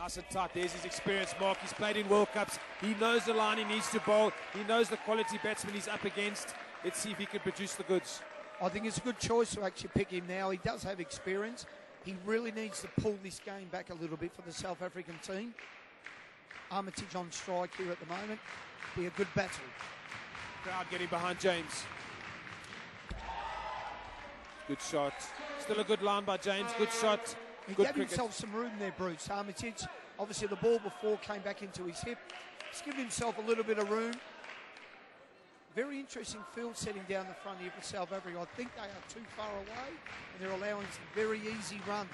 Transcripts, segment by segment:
Nice and tight. There's his experience, Mark. He's played in World Cups. He knows the line he needs to bowl. He knows the quality batsman he's up against. Let's see if he can produce the goods. I think it's a good choice to actually pick him now. He does have experience. He really needs to pull this game back a little bit for the South African team. Armitage on strike here at the moment. Be a good battle. Crowd getting behind James. Good shot. Still a good line by James. Good shot. He good gave cricket. himself some room there, Bruce. Armitage, obviously the ball before came back into his hip. He's given himself a little bit of room. Very interesting field setting down the front here for South Africa. I think they are too far away and they're allowing some very easy runs.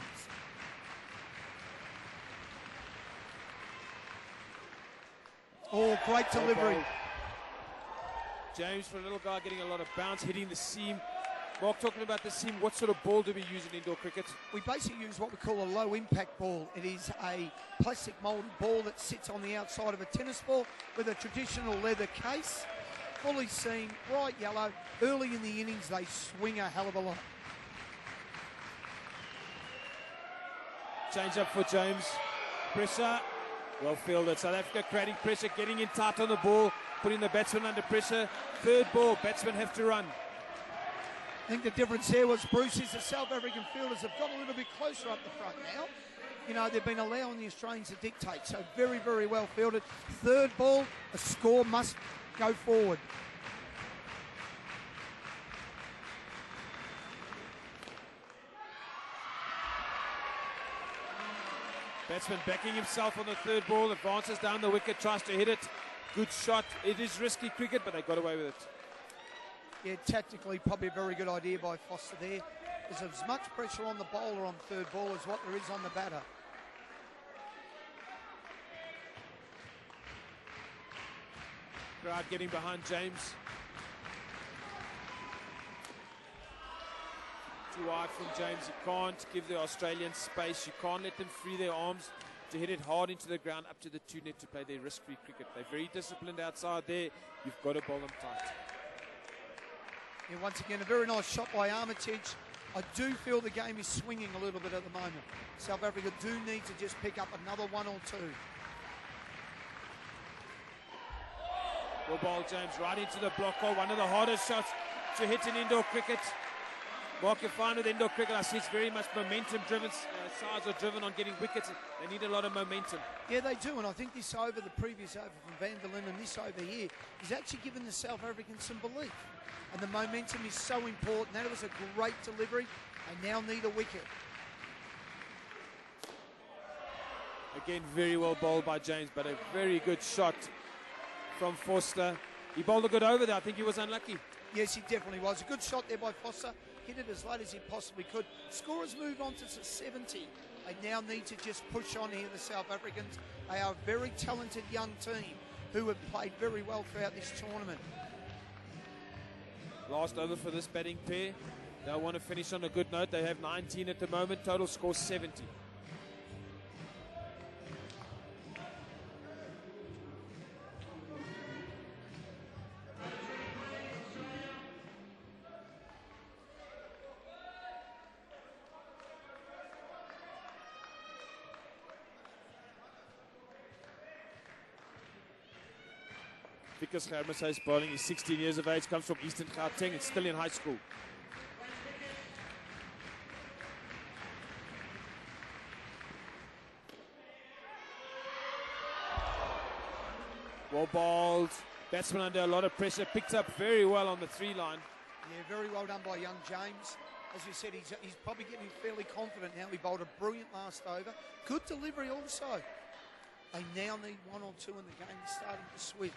Oh, great delivery. James, for a little guy, getting a lot of bounce, hitting the seam. Mark, talking about the seam, what sort of ball do we use in indoor cricket? We basically use what we call a low impact ball. It is a plastic moulded ball that sits on the outside of a tennis ball with a traditional leather case, fully seamed, bright yellow. Early in the innings, they swing a hell of a lot. Change up for James. Pressure. Well fielded. South Africa creating pressure, getting in tight on the ball, putting the batsman under pressure. Third ball, batsmen have to run. I think the difference there was, Bruce, is the South African fielders have got a little bit closer up the front now. You know, they've been allowing the Australians to dictate, so very, very well fielded. Third ball, a score must go forward. Batsman backing himself on the third ball, advances down the wicket, tries to hit it. Good shot. It is risky cricket, but they got away with it. Yeah, tactically, probably a very good idea by Foster there. There's as much pressure on the bowler on third ball as what there is on the batter. Crowd getting behind James. Too wide from James. You can't give the Australians space. You can't let them free their arms to hit it hard into the ground up to the two net to play their risk-free cricket. They're very disciplined outside there. You've got to bowl them tight. Yeah, once again, a very nice shot by Armitage. I do feel the game is swinging a little bit at the moment. South Africa do need to just pick up another one or two. Well bowled, James, right into the block hole. One of the hardest shots to hit in indoor cricket. Mark, you find with indoor cricket, I see it's very much momentum-driven. Sides are driven on getting wickets. They need a lot of momentum. Yeah, they do, and I think this over, the previous over from Van der Linde and this over here, is actually giving the South Africans some belief. And the momentum is so important. That was a great delivery. They now need a wicket. Again, very well bowled by James, but a very good shot from Foster. He bowled a good over there. I think he was unlucky. Yes, he definitely was. A good shot there by Foster. Hit it as late as he possibly could. Scorers moved on to 70. They now need to just push on here, the South Africans. They are a very talented young team who have played very well throughout this tournament. Last over for this batting pair. They want to finish on a good note. They have 19 at the moment. Total score 70. Vickers Germishuis bowling. He's 16 years of age, comes from Eastern Gauteng. It's still in high school. Well bowled. Batsman under a lot of pressure. Picked up very well on the 3-line. Yeah, very well done by young James. As we said, he's probably getting fairly confident now. He bowled a brilliant last over. Good delivery also. They now need one or two and the game is starting to swing.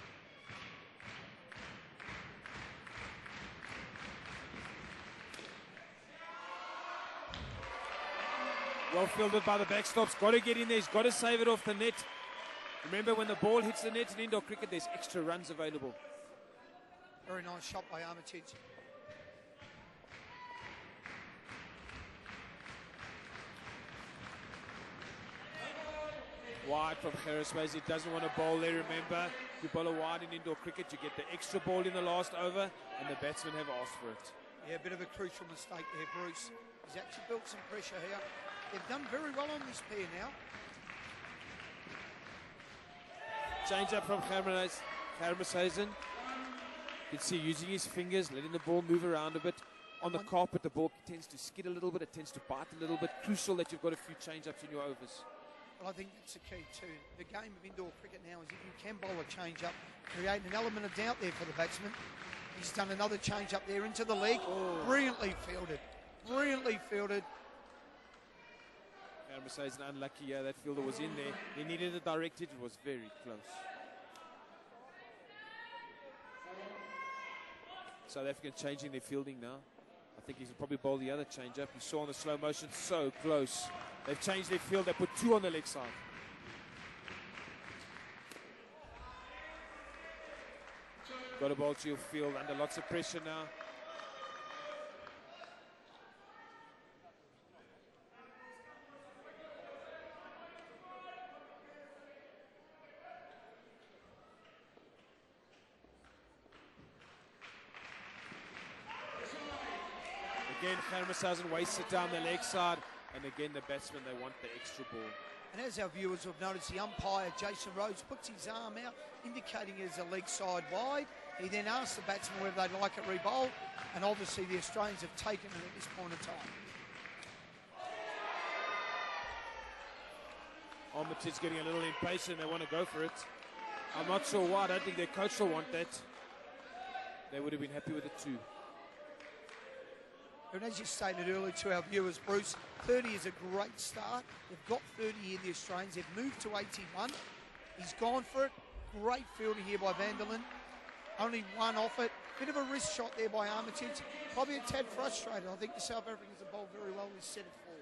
Well fielded by the backstops. Got to get in there. He's got to save it off the net. Remember, when the ball hits the net in indoor cricket, there's extra runs available. Very nice shot by Armitage. Wide from Germishuis. He doesn't want to bowl there, remember. You bowl a wide in indoor cricket, you get the extra ball in the last over, and the batsmen have asked for it. Yeah, a bit of a crucial mistake there, Bruce. He's actually built some pressure here. They've done very well on this pair now. Change up from Germishuizen. You can see using his fingers, letting the ball move around a bit. On the carpet, the ball tends to skid a little bit. It tends to bite a little bit. Crucial that you've got a few change-ups in your overs. Well, I think that's the key too. The game of indoor cricket now is if you can bowl a change-up, create an element of doubt there for the batsman. He's done another change-up there into the leg. Oh. Brilliantly fielded. Brilliantly fielded. Germishuizen unlucky. Yeah, that fielder was in there. He needed it directed. It was very close. South African changing their fielding now. I think he can probably bowl the other change-up. You saw on the slow motion, so close. They've changed their field. They put 2 on the leg side. Got a ball to your field under lots of pressure now. Again, Germishuizen wastes it down the leg side. And again, the batsmen, they want the extra ball. And as our viewers have noticed, the umpire, Jason Rhodes, puts his arm out, indicating it as a leg side wide. He then asks the batsman whether they'd like it re-bowled. And obviously, the Australians have taken it at this point in time. Armitage getting a little impatient. They want to go for it. I'm not sure why. I don't think their coach will want that. They would have been happy with it too. And as you stated earlier to our viewers, Bruce, 30 is a great start. They've got 30 here, the Australians. They've moved to 81. He's gone for it. Great fielding here by Vanderlyn. Only 1 off it. Bit of a wrist shot there by Armitage. Probably a tad frustrated. I think the South Africans have bowled very well. He's set it forward.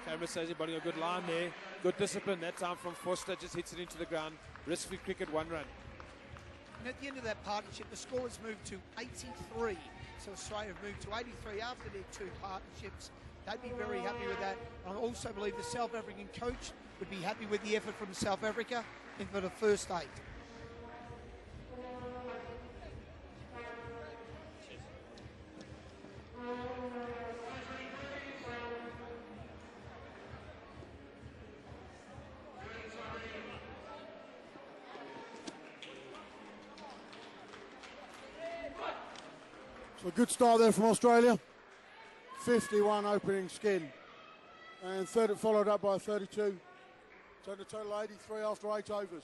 Germishuizen bowling a good line there. Good discipline that time from Foster. Just hits it into the ground. Risk-free cricket, 1 run. And at the end of that partnership, the score has moved to 83. So Australia have moved to 83 after their 2 partnerships. They'd be very happy with that. I also believe the South African coach would be happy with the effort from South Africa in for the first 8. So a good start there from Australia. 51 opening skin. And followed up by 32. So the total 83 after 8 overs.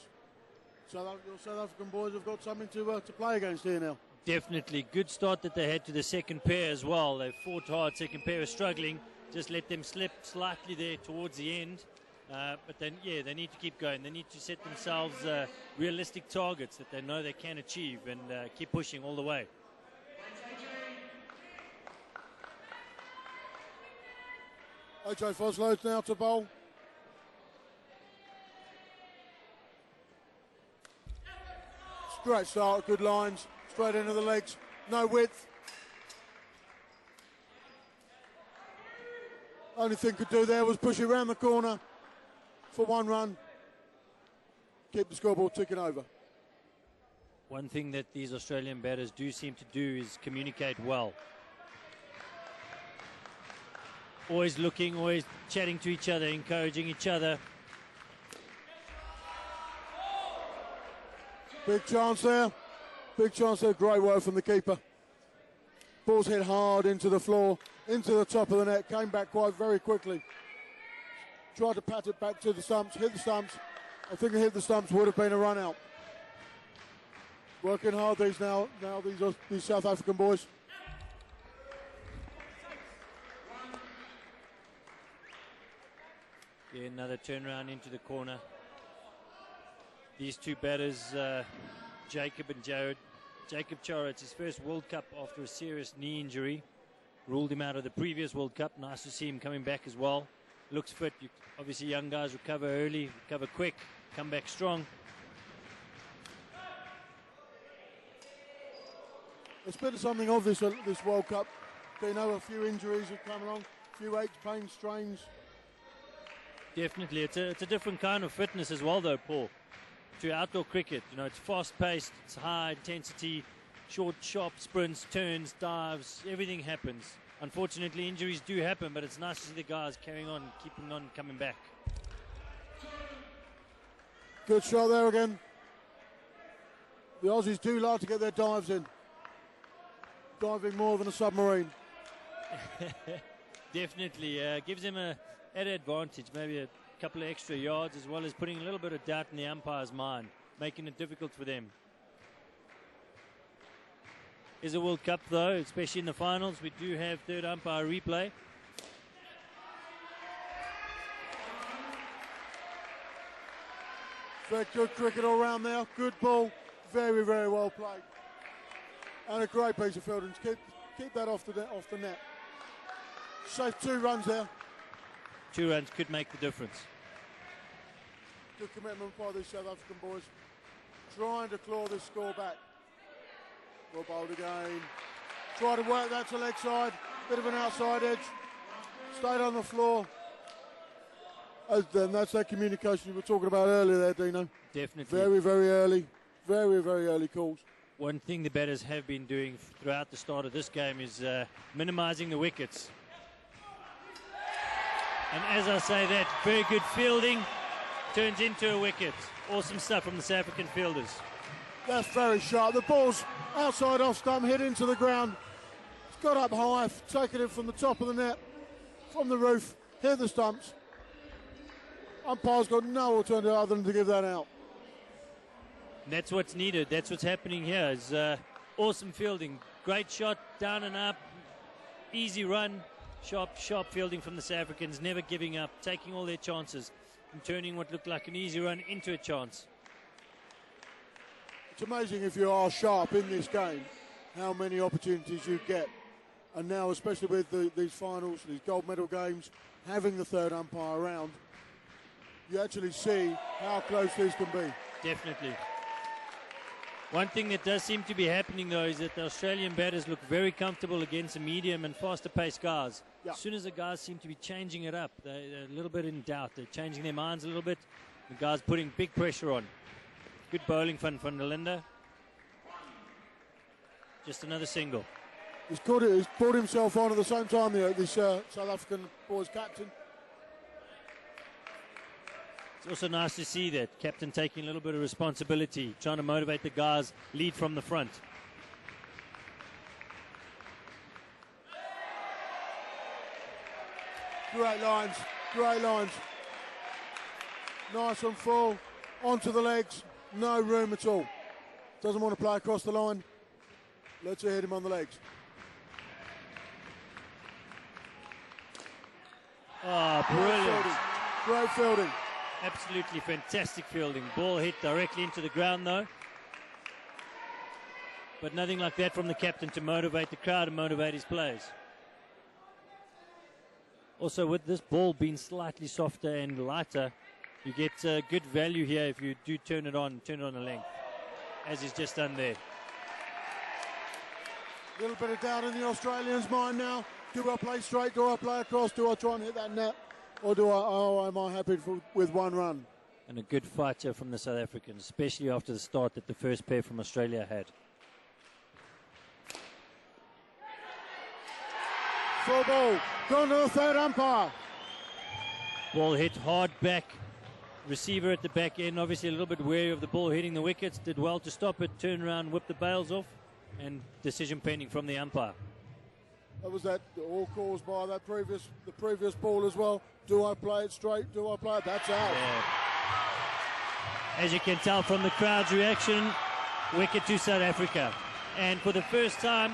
So your South African boys have got something to play against here now. Definitely. Good start that they had to the second pair as well. They fought hard. Second pair was struggling. Just let them slip slightly there towards the end. But then, yeah, they need to keep going. They need to set themselves realistic targets that they know they can achieve and keep pushing all the way. AJ Voslow's now to bowl. Great start, good lines, straight into the legs, no width. Only thing could do there was push it around the corner for 1 run. Keep the scoreboard ticking over. One thing that these Australian batters do seem to do is communicate well. Always looking, always chatting to each other, encouraging each other. Big chance there. Big chance there. Great work from the keeper. Ball's hit hard into the floor, into the top of the net. Came back quite very quickly. Tried to pat it back to the stumps. Hit the stumps. I think it hit the stumps. Would have been a run out. Working hard these South African boys. Yeah, another turnaround into the corner. These 2 batters, Jacob and Jared. Jacob Chara, it's his first World Cup after a serious knee injury. Ruled him out of the previous World Cup. Nice to see him coming back as well. Looks fit. Obviously, young guys recover early, recover quick, come back strong. It's been something of this World Cup. You know, a few injuries have come along, a few aches, pains, strains. Definitely. It's a different kind of fitness as well, though, Paul. To outdoor cricket, you know, it's fast-paced, it's high intensity, short, sharp sprints, turns, dives, everything happens. Unfortunately, injuries do happen, but it's nice to see the guys carrying on, keeping on, coming back. Good shot there again. The Aussies do like to get their dives in. Diving more than a submarine. Definitely gives them an advantage, maybe a couple of extra yards, as well as putting a little bit of doubt in the umpire's mind, making it difficult for them. Is a World Cup though, especially in the finals. We do have third umpire replay. Very good cricket all round there. Good ball. Very, very well played. And a great piece of fielding. Keep that off the net. Safe 2 runs there. 2 runs could make the difference. Good commitment by these South African boys. Trying to claw this score back. Well bowled again. Try to work that to leg side. Bit of an outside edge. Stayed on the floor. And that's that communication you were talking about earlier there, Dino. Definitely. Very, very early. Very, very early calls. One thing the batters have been doing throughout the start of this game is minimising the wickets. And as I say that, very good fielding turns into a wicket. Awesome stuff from the South African fielders. That's very sharp. The ball's outside off stump, hit into the ground. It's got up high, taken it from the top of the net, from the roof, hit the stumps. Umpire's got no alternative other than to give that out. And that's what's needed. That's what's happening here. Is awesome fielding. Great shot, down and up. Easy run. Sharp fielding from the South Africans. Never giving up. Taking all their chances. And turning what looked like an easy run into a chance. It's amazing if you are sharp in this game, how many opportunities you get. And now, especially with these finals, these gold medal games, having the third umpire around, you actually see how close this can be. Definitely. One thing that does seem to be happening, though, is that the Australian batters look very comfortable against the medium and faster-paced guys. Yeah. As soon as the guys seem to be changing it up, they're a little bit in doubt. They're changing their minds a little bit. The guys putting big pressure on. Good bowling from Van der Linde. Just another single. He's brought himself on at the same time, this South African boys captain. It's also nice to see that captain taking a little bit of responsibility, trying to motivate the guys, lead from the front. Great lines, great lines. Nice and full, onto the legs, no room at all. Doesn't want to play across the line. Let's hit him on the legs. Oh, brilliant. Great fielding. Absolutely fantastic fielding. Ball hit directly into the ground, though. But nothing like that from the captain to motivate the crowd and motivate his players. Also, with this ball being slightly softer and lighter, you get good value here if you do turn it on a length, as he's just done there. A little bit of doubt in the Australians' mind now. Do I play straight? Do I play across? Do I try and hit that net? Or am I happy with 1 run? And a good fight here from the South Africans, especially after the start that the first pair from Australia had. Full ball. Gone to the third umpire. Ball hit hard back. Receiver at the back end, obviously a little bit wary of the ball hitting the wickets. Did well to stop it, turn around, whip the bails off, and decision pending from the umpire. That was all caused by the previous ball as well. Do I play it straight? Do I play it? That's out. Yeah. As you can tell from the crowd's reaction, wicket to South Africa. And for the first time,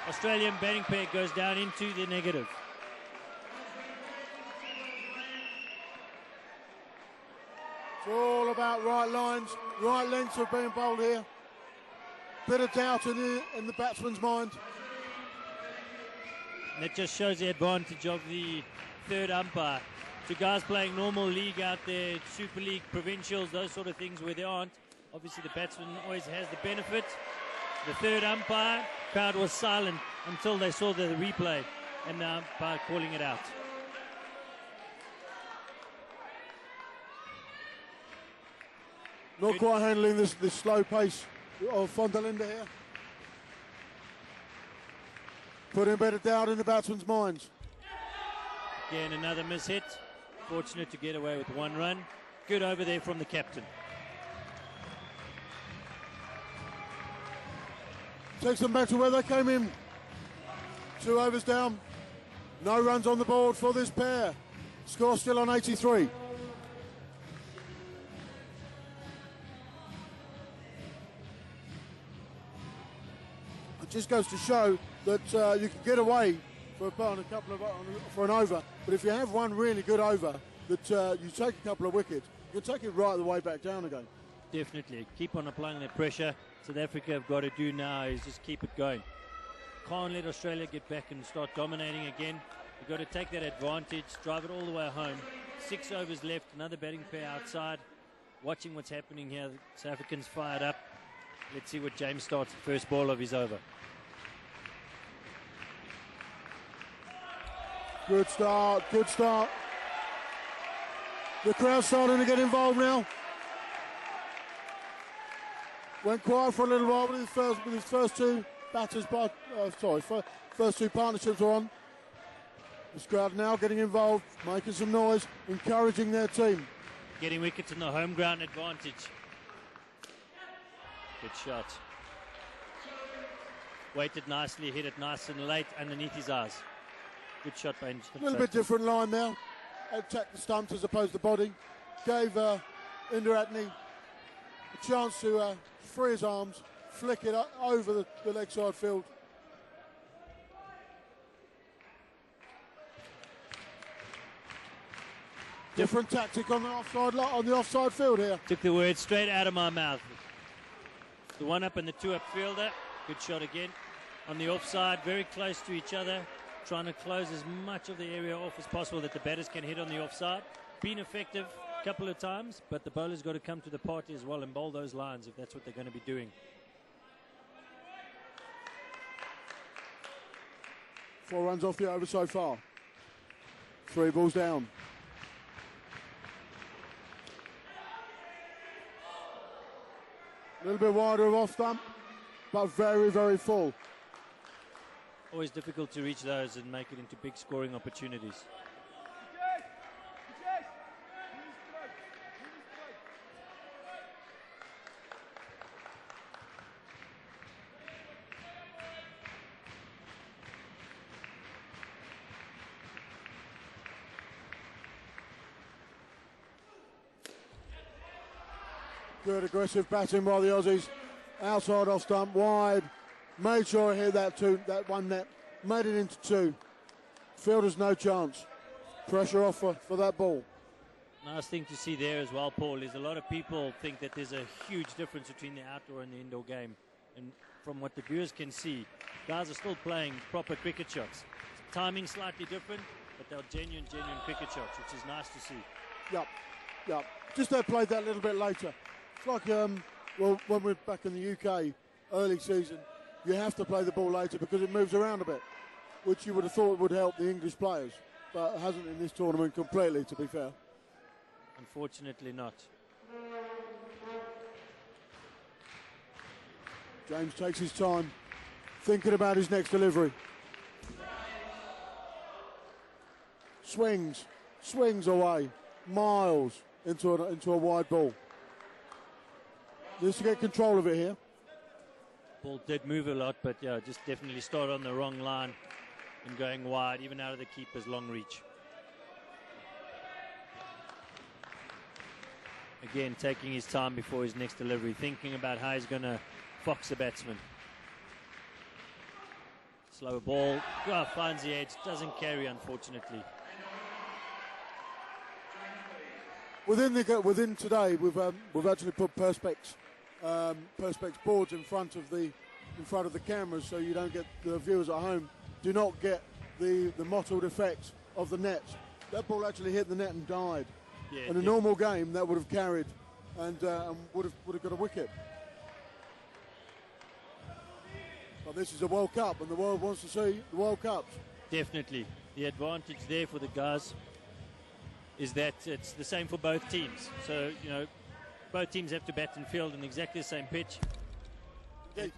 Australian batting pair goes down into the negative. It's all about right lines, right lengths of being bowled here. Bit of doubt in the batsman's mind. And that just shows the advantage of the third umpire. To guys playing normal league out there, Super League, provincials, those sort of things where there aren't. Obviously the batsman always has the benefit. The third umpire, crowd was silent until they saw the replay and the umpire calling it out. Not quite handling this slow pace of Van der Linde here. Putting a bit of doubt in the batsmen's minds. Again, another mishit. Fortunate to get away with one run. Good over there from the captain. Takes them back to where they came in. 2 overs down. No runs on the board for this pair. Score still on 83. It just goes to show that you can get away for an over, but if you have one really good over that you take a couple of wickets, you can take it right the way back down again. Definitely. Keep on applying that pressure. South Africa have got to do now is just keep it going. Can't let Australia get back and start dominating again. We've got to take that advantage, drive it all the way home. 6 overs left, another batting pair outside. Watching what's happening here. South Africans fired up. Let's see what James starts the first ball of his over. Good start, good start. The crowd's starting to get involved now. Went quiet for a little while with his first two batters, first two partnerships are on. This crowd now getting involved, making some noise, encouraging their team. Getting wickets in the home ground advantage. Good shot. Waited nicely, hit it nice and late underneath his eyes. Good shot by A little bit different line now. Attacked the stumps as opposed to body. Gave Indiratne a chance to free his arms, flick it over the leg side field. Different tactic on the offside field here. Took the words straight out of my mouth. The one up and the two up fielder. Good shot again. On the offside, very close to each other. Trying to close as much of the area off as possible that the batters can hit on the offside. Been effective a couple of times, but the bowler's got to come to the party as well and bowl those lines if that's what they're going to be doing. 4 runs off the over so far. 3 balls down. A little bit wider of off stump, but very, very full. Always difficult to reach those and make it into big scoring opportunities. Good aggressive batting by the Aussies. Outside off stump, wide. Made sure he hit that one net. Made it into 2. Fielder's no chance. Pressure off for that ball. Nice thing to see there as well, Paul, is a lot of people think that there's a huge difference between the outdoor and the indoor game. And from what the viewers can see, guys are still playing proper cricket shots. Timing slightly different, but they're genuine cricket shots, which is nice to see. Yep. Just they played that a little bit later. It's like, when we're back in the UK, early season, you have to play the ball later because it moves around a bit, which you would have thought would help the English players, but it hasn't in this tournament completely, to be fair. Unfortunately not. James takes his time, thinking about his next delivery. Swings away, miles into a wide ball. Needs to get control of it here. Ball did move a lot, but yeah, just definitely started on the wrong line and going wide, even out of the keeper's long reach. Again, taking his time before his next delivery, thinking about how he's going to fox the batsman. Slower ball, finds the edge, doesn't carry, unfortunately. Within today, we've actually put perspex boards in front of the cameras, so you don't get the viewers at home do not get the mottled effect of the net. That ball actually hit the net and died. Yeah, in a normal game, that would have carried and would have got a wicket. But this is a World Cup, and the world wants to see the World Cups. Definitely, the advantage there for the guys is that it's the same for both teams. So, both teams have to bat and field on exactly the same pitch. Indeed.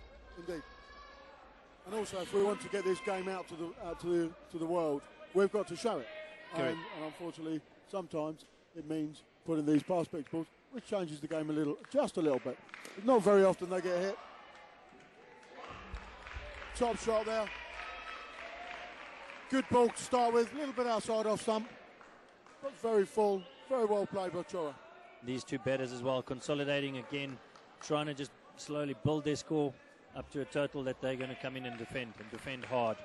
And also, if we want to get this game out to the world, we've got to show it. And unfortunately, sometimes it means putting these pass pitch balls, which changes the game just a little bit. But not very often they get hit. Top shot there. Good ball to start with, a little bit outside off stump, but very full, very well played by Chora. These two batters as well, consolidating again, trying to just slowly build their score up to a total that they're going to come in and defend hard.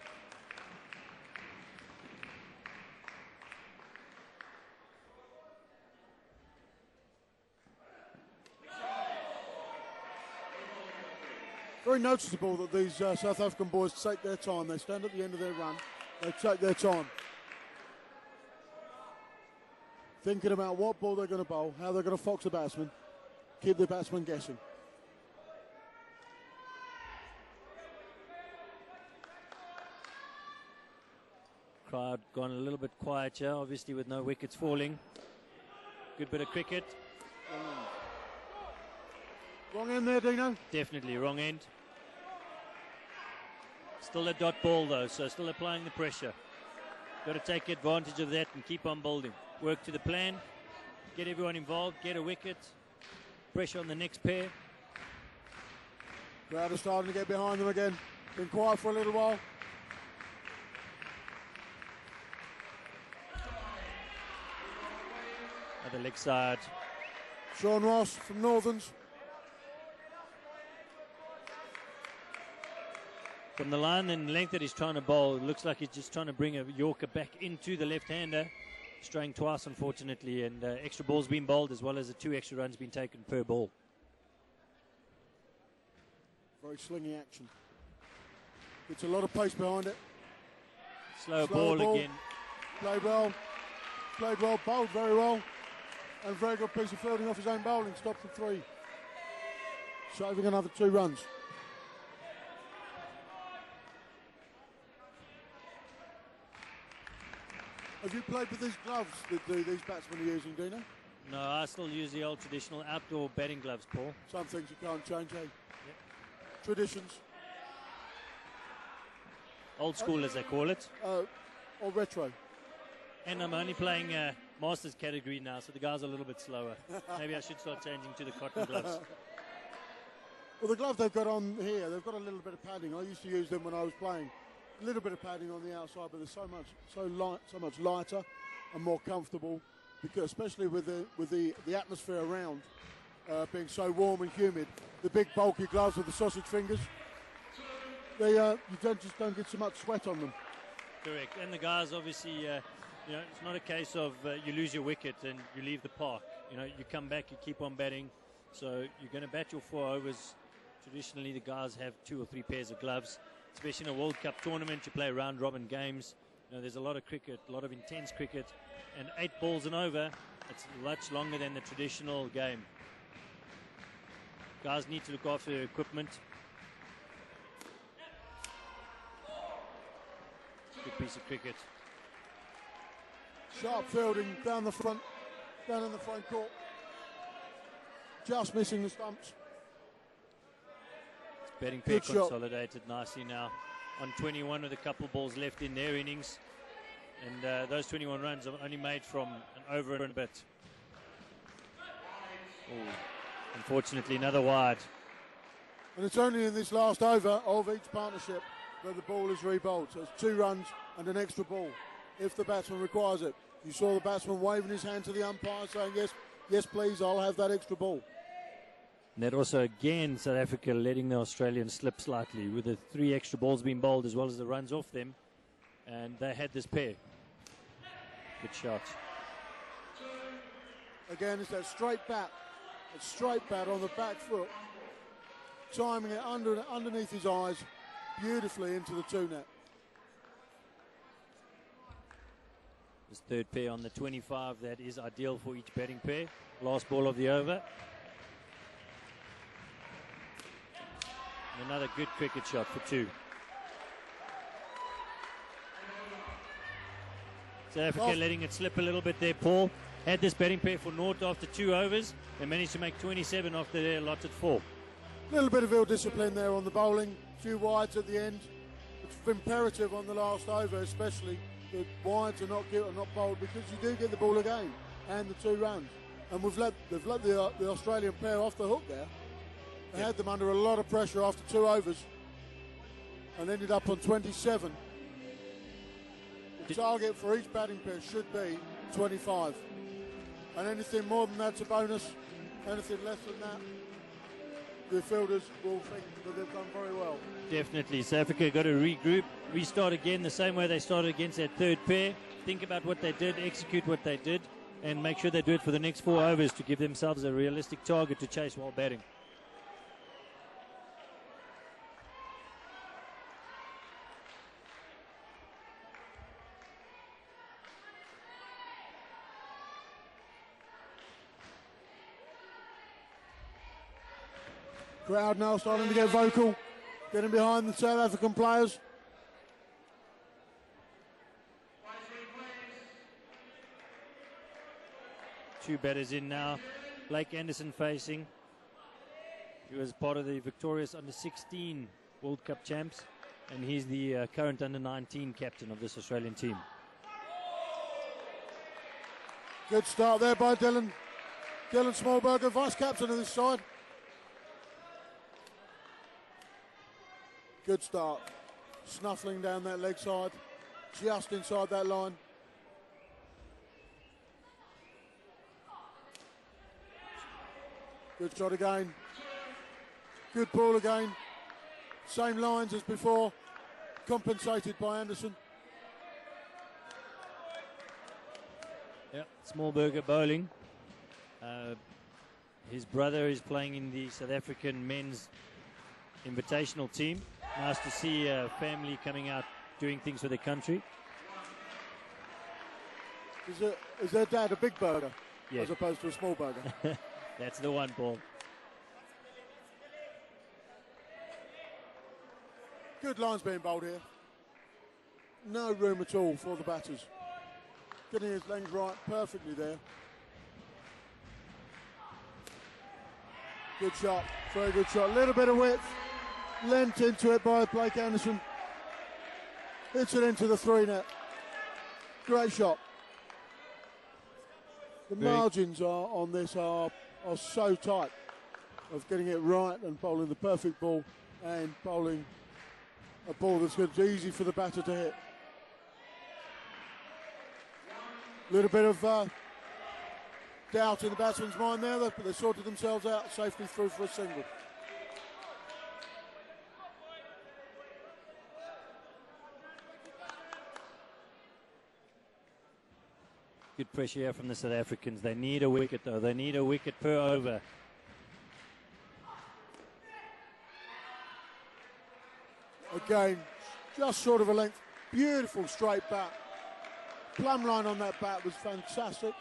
Very noticeable that these South African boys take their time. They stand at the end of their run. They take their time. Thinking about what ball they're going to bowl, how they're going to fox the batsman, keep the batsman guessing. Crowd gone a little bit quieter, obviously with no wickets falling. Good bit of cricket. Wrong end there, Dino? Definitely wrong end. Still a dot ball though, so still applying the pressure. Got to take advantage of that and keep on building. Work to the plan, get everyone involved, get a wicket, pressure on the next pair. Crowd are starting to get behind them again. Been quiet for a little while. At the leg side. Sean Ross from Northerns. From the line and length that he's trying to bowl, it looks like he's just trying to bring a Yorker back into the left-hander. Straying twice, unfortunately, and extra balls being bowled as well as the 2 extra runs being taken per ball. Very slingy action. It's a lot of pace behind it. Slow ball again. Played well. Played well, bowled very well. And very good piece of fielding off his own bowling. Stopped for 3. Saving another 2 runs. Have you played with these gloves that these batsmen are using, Dino? No, I still use the old traditional outdoor batting gloves, Paul. Some things you can't change, eh? Yep. Traditions. Old school, as they call it. Or retro. And I'm only playing Masters category now, so the guys are a little bit slower. Maybe I should start changing to the cotton gloves. Well, the glove they've got on here, they've got a little bit of padding. I used to use them when I was playing. A little bit of padding on the outside, but they're so much lighter and more comfortable, because especially with the atmosphere around being so warm and humid, the big bulky gloves with the sausage fingers, they just don't get so much sweat on them. Correct, and the guys obviously, it's not a case of you lose your wicket and you leave the park. You come back, you keep on batting, so you're going to bat your 4 overs. Traditionally, the guys have 2 or 3 pairs of gloves. Especially in a World Cup tournament, you play round-robin games. There's a lot of cricket, a lot of intense cricket, and 8 balls and over, it's much longer than the traditional game. Guys need to look after their equipment. Good piece of cricket. Sharp fielding down in the front court. Just missing the stumps. Batting pair consolidated nicely now on 21 with a couple balls left in their innings, and those 21 runs are only made from an over and a bit. Unfortunately, another wide. And it's only in this last over of each partnership that the ball is re-bowled. So it's 2 runs and an extra ball if the batsman requires it. You saw the batsman waving his hand to the umpire saying, yes please, I'll have that extra ball. And that also, again, South Africa letting the Australians slip slightly with the 3 extra balls being bowled as well as the runs off them. And they had this pair. Good shot. Again, it's that straight bat. A straight bat on the back foot. Timing it underneath his eyes beautifully into the 2 net. This 3rd pair on the 25, that is ideal for each batting pair. Last ball of the over. Another good cricket shot for 2. South Africa letting it slip a little bit there, Paul. Had this batting pair for naught after 2 overs. They managed to make 27 after their allotted 4. A little bit of ill discipline there on the bowling. A few wides at the end. it's imperative on the last over, especially that wides are not bowled, because you do get the ball again and the 2 runs. And they've let the Australian pair off the hook there. They had them under a lot of pressure after 2 overs and ended up on 27. The target for each batting pair should be 25. And anything more than that's a bonus. Anything less than that, the fielders will think that they've done very well. Definitely. South Africa got to regroup, restart again the same way they started against that third pair. Think about what they did, execute what they did, and make sure they do it for the next 4 overs to give themselves a realistic target to chase while batting. Crowd now starting to get vocal, getting behind the South African players. Two batters in now. Blake Anderson facing. He was part of the victorious under-16 World Cup champs, and he's the current under-19 captain of this Australian team. Good start there by Dylan. Dylan Smallberger, vice-captain of this side. Good start. Snuffling down that leg side, just inside that line. Good shot again. Good ball again. Same lines as before. Compensated by Anderson. Yeah, Smallberger bowling. His brother is playing in the South African men's invitational team. Nice to see a family coming out doing things for their country. Is their dad a big burger Yeah. as opposed to a small burger? That's the one, Paul. Good lines being bowled here. No room at all for the batters. Getting his legs right perfectly there. Good shot, very good shot. A little bit of width. Lent into it by Blake Anderson. Hits it into the 3 net. Great shot. The margins on this are so tight of getting it right and bowling the perfect ball and bowling a ball that's easy for the batter to hit. A little bit of doubt in the batsman's mind there, but they sorted themselves out safely through for a single. Good pressure here from the South Africans. They need a wicket, though. They need a wicket per over. Again, just short of a length. Beautiful straight bat. Plumb line on that bat was fantastic.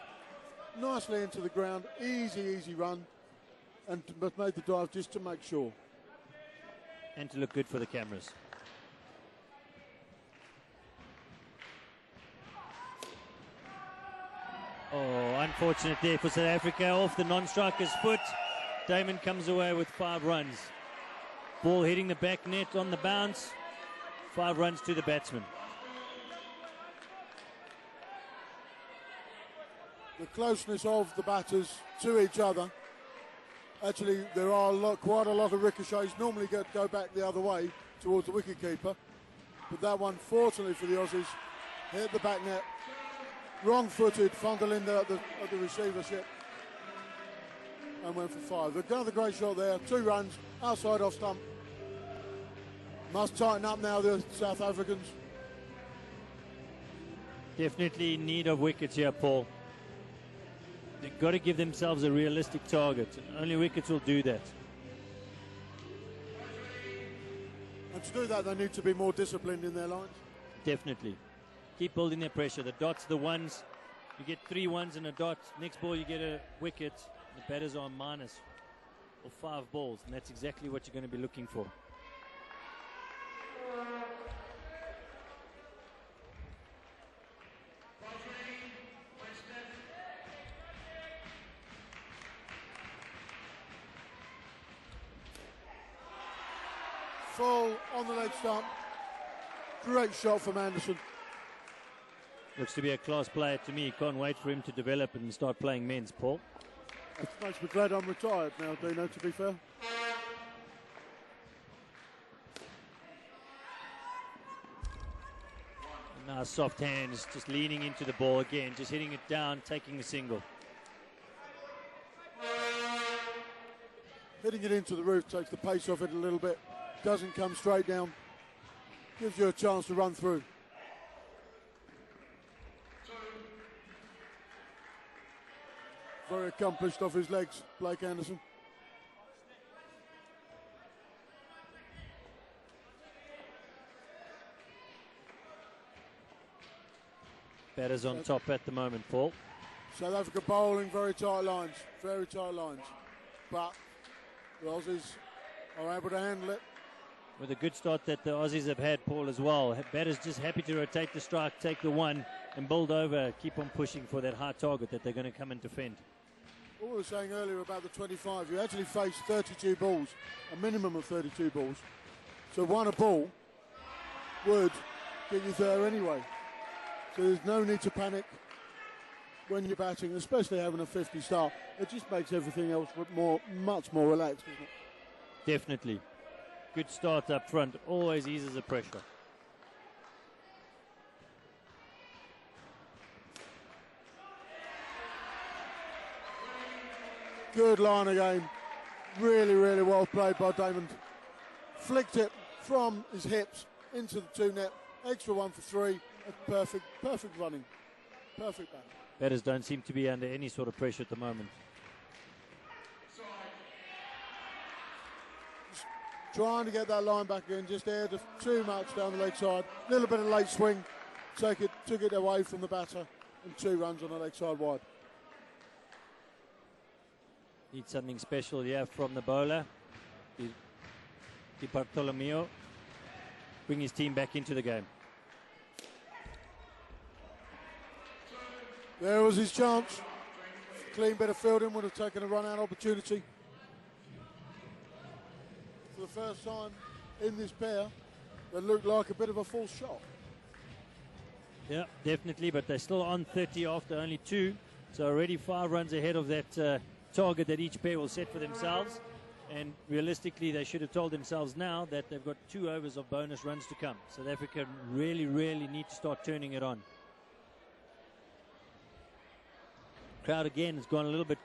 Nicely into the ground. Easy run. But made the dive just to make sure. And to look good for the cameras. Oh, unfortunate there for South Africa. Off the non-striker's foot. Damon comes away with 5 runs. Ball hitting the back net on the bounce. 5 runs to the batsman. The closeness of the batters to each other. Actually, there are quite a lot of ricochets. Normally go back the other way towards the wicketkeeper. But that one, fortunately for the Aussies, hit the back net. Wrong-footed, van der Linde at the receivership. And went for 5. Another great shot there. 2 runs, outside off stump. Must tighten up now, the South Africans. Definitely in need of wickets here, Paul. They've got to give themselves a realistic target. Only wickets will do that. And to do that, they need to be more disciplined in their lines. Definitely. Keep building their pressure. The dots, the ones. You get 3 ones and a dot. Next ball, you get a wicket. The batters are minus or 5 balls. And that's exactly what you're going to be looking for. Full on the leg stump. Great shot from Anderson. Looks to be a class player to me. Can't wait for him to develop and start playing men's, Paul. It makes me glad I'm retired now, Dino, to be fair. Now soft hands, just leaning into the ball again, just hitting it down, taking a single. Hitting it into the roof takes the pace off it a little bit. Doesn't come straight down. Gives you a chance to run through. Very accomplished off his legs, Blake Anderson. Batters on top at the moment, Paul. South Africa bowling very tight lines, very tight lines. But the Aussies are able to handle it. With a good start that the Aussies have had, Paul, as well. Batters just happy to rotate the strike, take the one, and build over, keep on pushing for that high target that they're going to come and defend. What we were saying earlier about the 25, you actually face 32 balls, a minimum of 32 balls. So one a ball would get you there anyway. So there's no need to panic when you're batting, especially having a 50 star. It just makes everything else much more relaxed, doesn't it? Definitely. Good start up front, always eases the pressure. Good line again. Really, really well played by Damon. Flicked it from his hips into the 2-net. Extra 1 for 3. Perfect running. Perfect batting. Batters don't seem to be under any sort of pressure at the moment. Just trying to get that line back in. Just aired too much down the leg side. A little bit of late swing. Took it away from the batter. And 2 runs on the leg side wide. Need something special here from the bowler. Di Bartolomeo. Bring his team back into the game. There was his chance. Clean bit of fielding, would have taken a run-out opportunity. For the first time in this pair, that looked like a bit of a false shot. Yeah, definitely, but they're still on 30 after only 2. So already 5 runs ahead of that target that each pair will set for themselves. And realistically, they should have told themselves now that they've got 2 overs of bonus runs to come. South Africa really, really need to start turning it on. Crowd again has gone a little bit